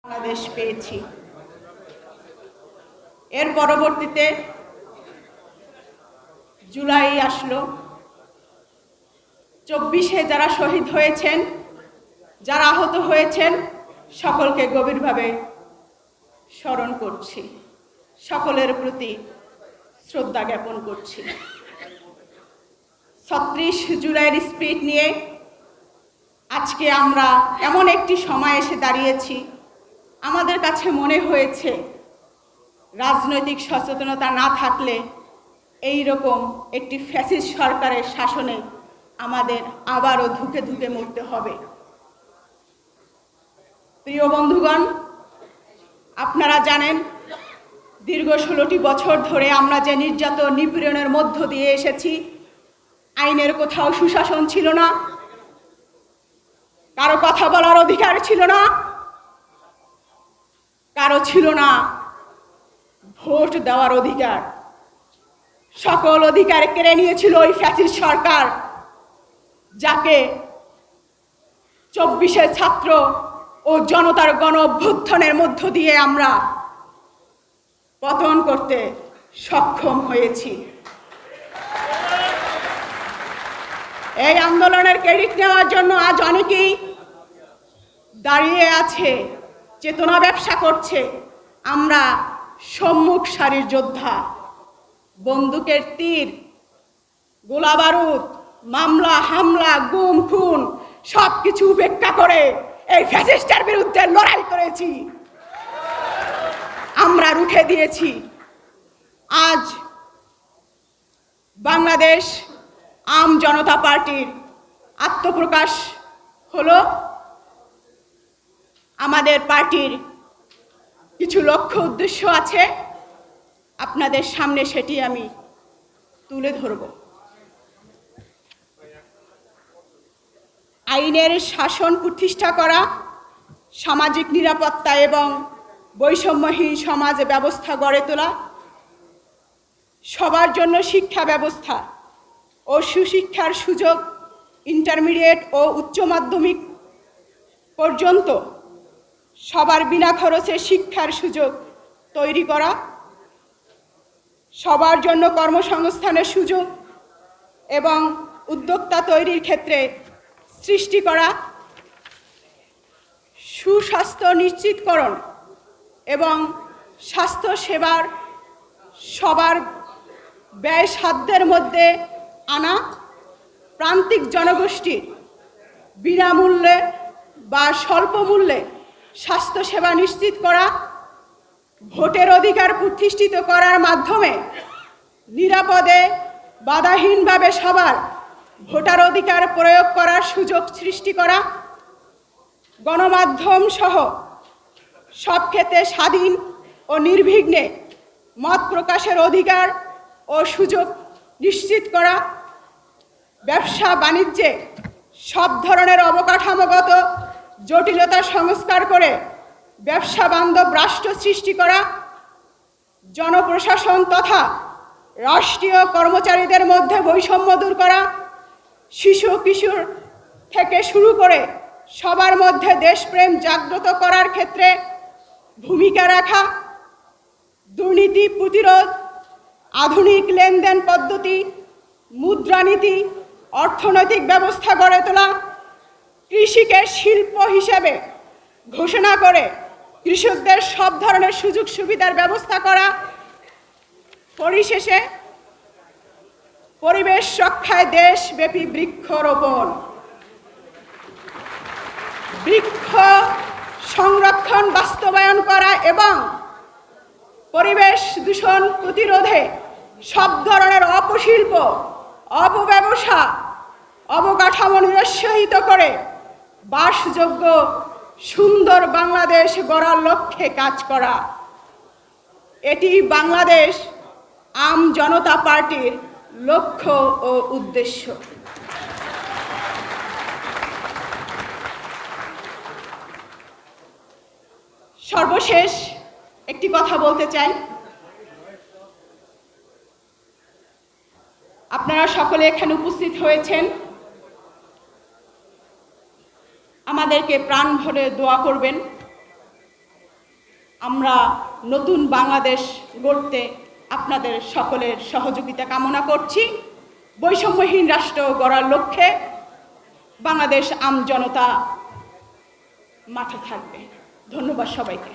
বাংলাদেশ পেয়েছি। এর পরবর্তীতে জুলাই আসলো। 24-এ যারা শহীদ হয়েছেন, যারা আহত হয়েছেন, সকলকে গভীরভাবে স্মরণ করছি, সকলের প্রতি শ্রদ্ধা জ্ঞাপন করছি। 36 জুলাইয়ের স্পিরিট নিয়ে আজকে আমরা এমন একটি সময় এসে দাঁড়িয়েছি, আমাদের কাছে মনে হয়েছে রাজনৈতিক সচেতনতা না থাকলে এই রকম একটি ফ্যাসিস্ট সরকারের শাসনে আমাদের আবারও ধুকে ধুকে মরতে হবে। প্রিয় বন্ধুগণ, আপনারা জানেন দীর্ঘ 16টি বছর ধরে আমরা যে নির্যাতন নিপীড়নের মধ্য দিয়ে এসেছি, আইনের কোথাও সুশাসন ছিল না, কারো কথা বলার অধিকার ছিল না, কারো ছিল না ভোট দেওয়ার অধিকার। সকল অধিকার কেড়ে নিয়েছিল ওই ফ্যাসিস্ট সরকার, যাকে 24-এ ছাত্র ও জনতার গণ অভ্যুত্থানের মধ্য দিয়ে আমরা পতন করতে সক্ষম হয়েছি। এই আন্দোলনের ক্রেডিট নেওয়ার জন্য আজ অনেকেই দাঁড়িয়ে আছে, চেতনা ব্যবসা করছে। আমরা সম্মুখ সারির যোদ্ধা, বন্দুকের তীর, গোলা বারুদ, মামলা হামলা, গুম খুন সব কিছু উপেক্ষা করে এই ফ্যাসিস্টের বিরুদ্ধে লড়াই করেছি, আমরা রুখে দিয়েছি। আজ বাংলাদেশ আম জনতা পার্টির আত্মপ্রকাশ হলো। আমাদের পার্টির কিছু লক্ষ্য উদ্দেশ্য আছে, আপনাদের সামনে সেটি আমি তুলে ধরব। আইনের শাসন প্রতিষ্ঠা করা, সামাজিক নিরাপত্তা এবং বৈষম্যহীন সমাজ ব্যবস্থা গড়ে তোলা, সবার জন্য শিক্ষা ব্যবস্থা ও সুশিক্ষার সুযোগ ইন্টারমিডিয়েট ও উচ্চ মাধ্যমিক পর্যন্ত সবার বিনা খরচে শিক্ষার সুযোগ তৈরি করা, সবার জন্য কর্মসংস্থানের সুযোগ এবং উদ্যোক্তা তৈরির ক্ষেত্রে সৃষ্টি করা, সুস্বাস্থ্য নিশ্চিতকরণ এবং স্বাস্থ্য সেবার সবার ব্যয় সাধ্যের মধ্যে আনা, প্রান্তিক জনগোষ্ঠীর বিনামূল্যে বা স্বল্প মূল্যে স্বাস্থ্যসেবা নিশ্চিত করা, ভোটের অধিকার প্রতিষ্ঠিত করার মাধ্যমে নিরাপদে বাধাহীনভাবে সবার ভোটার অধিকার প্রয়োগ করার সুযোগ সৃষ্টি করা, গণমাধ্যম সহ সব ক্ষেত্রে স্বাধীন ও নির্বিঘ্নে মত প্রকাশের অধিকার ও সুযোগ নিশ্চিত করা, ব্যবসা বাণিজ্যে সব ধরনের অবকাঠামোগত জটিলতা সংস্কার করে ব্যবসা বান্ধব রাষ্ট্র সৃষ্টি করা, জনপ্রশাসন তথা রাষ্ট্রীয় কর্মচারীদের মধ্যে বৈষম্য দূর করা, শিশু কিশোর থেকে শুরু করে সবার মধ্যে দেশপ্রেম জাগ্রত করার ক্ষেত্রে ভূমিকা রাখা, দুর্নীতি প্রতিরোধ, আধুনিক লেনদেন পদ্ধতি, মুদ্রানীতি, অর্থনৈতিক ব্যবস্থা গড়ে তোলা, কৃষিকে শিল্প হিসেবে ঘোষণা করে কৃষকদের সব ধরনের সুযোগ সুবিধার ব্যবস্থা করা, পরিশেষে পরিবেশ রক্ষায় দেশব্যাপী বৃক্ষরোপণ, বৃক্ষ সংরক্ষণ বাস্তবায়ন করা এবং পরিবেশ দূষণ প্রতিরোধে সব ধরনের অপশিল্প, অপব্যবসা, অবকাঠামো নিরুৎসাহিত করে বাসযোগ্য সুন্দর বাংলাদেশ গড়ার লক্ষ্যে কাজ করা। এটি বাংলাদেশ আম জনতা পার্টির লক্ষ্য ও উদ্দেশ্য। সর্বশেষ একটি কথা বলতে চাই, আপনারা সকলে এখানে উপস্থিত হয়েছেন, আমাদেরকে প্রাণ ভরে দোয়া করবেন। আমরা নতুন বাংলাদেশ গড়তে আপনাদের সকলের সহযোগিতা কামনা করছি। বৈষম্যহীন রাষ্ট্র গড়ার লক্ষ্যে বাংলাদেশ আমজনতা মাঠে থাকবে। ধন্যবাদ সবাইকে।